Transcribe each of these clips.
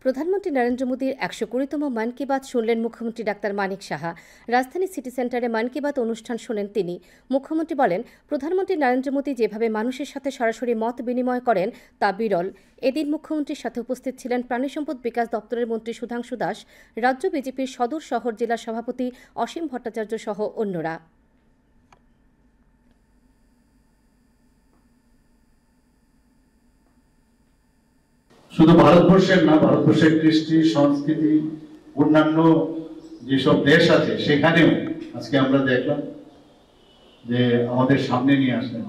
প্রধানমন্ত্রী নরেন্দ্র মোদীর ১২০তম মন কি বাত শুনলেন মুখ্যমন্ত্রী ডাক্তার মানিক সাহা। রাজধানী সিটি সেন্টারে মন কি বাত অনুষ্ঠান শোনেন তিনি। মুখ্যমন্ত্রী বলেন, প্রধানমন্ত্রী নরেন্দ্র মোদী যেভাবে মানুষের সাথে সরাসরি মত বিনিময় করেন তা বিরল। এদিন মুখ্যমন্ত্রীর সাথে উপস্থিত ছিলেন প্রাণী সম্পদ বিকাশ দপ্তরের মন্ত্রী সুধাংশু দাস, রাজ্য বিজেপির সদর শহর জেলার সভাপতি অসীম ভট্টাচার্য সহ অন্যরা। শুধু ভারতবর্ষের না, ভারতবর্ষের কৃষ্টি সংস্কৃতি অন্যান্য যেসব দেশ আছে সেখানেও আজকে আমরা দেখলাম যে আমাদের সামনে নিয়ে আসলেন।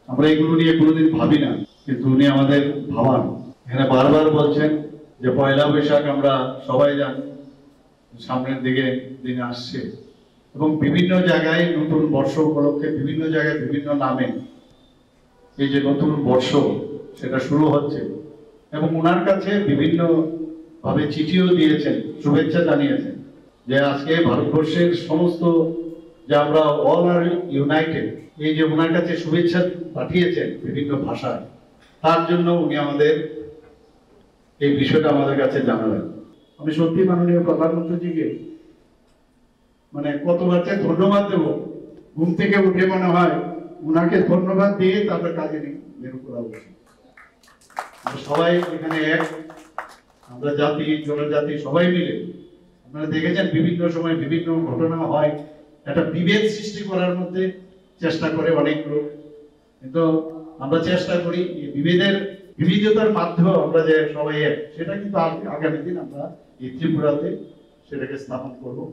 আমরা এগুলো নিয়ে কোনোদিন ভাবি না, কিন্তু উনি আমাদের ভাবান। এখানে বারবার বলছেন যে পয়লা বৈশাখ আমরা সবাই জানি সামনের দিনে আসছে, এবং বিভিন্ন জায়গায় নতুন বর্ষ উপলক্ষে বিভিন্ন জায়গায় বিভিন্ন নামে এই যে নতুন বর্ষ সেটা শুরু হচ্ছে, এবং ওনার কাছে বিভিন্ন ভাবে চিঠিও দিয়েছেন, শুভেচ্ছা জানিয়েছেন যে আজকে ভারতবর্ষের সমস্ত যে আমরা অল আর ইউনাইটেড, এই যে ওনার কাছে শুভেচ্ছা পাঠিয়েছেন বিভিন্ন ভাষায়, তার জন্য উনি আমাদের এই বিষয়টা আমাদের কাছে জানালেন। আমি সত্যি মাননীয় প্রধানমন্ত্রীজিকে কতবার ধন্যবাদ দেব, ঘুম থেকে উঠে মনে হয় উনাকে ধন্যবাদ দিয়ে তারপর কাজে বের করা উচিত। সবাই এখানে এক, আমরা জাতি জনজাতি সবাই মিলে, আপনারা দেখেছেন বিভিন্ন সময় বিভিন্ন ঘটনা হয়, একটা বিভেদ সৃষ্টি করার মধ্যে চেষ্টা করে অনেক লোক, কিন্তু আমরা চেষ্টা করি এই বিবিধতার মাধ্যমে আমরা যে সবাই এক, সেটা কিন্তু আগামী দিন আমরা এই ত্রিপুরাতে সেটাকে স্থাপন করবো।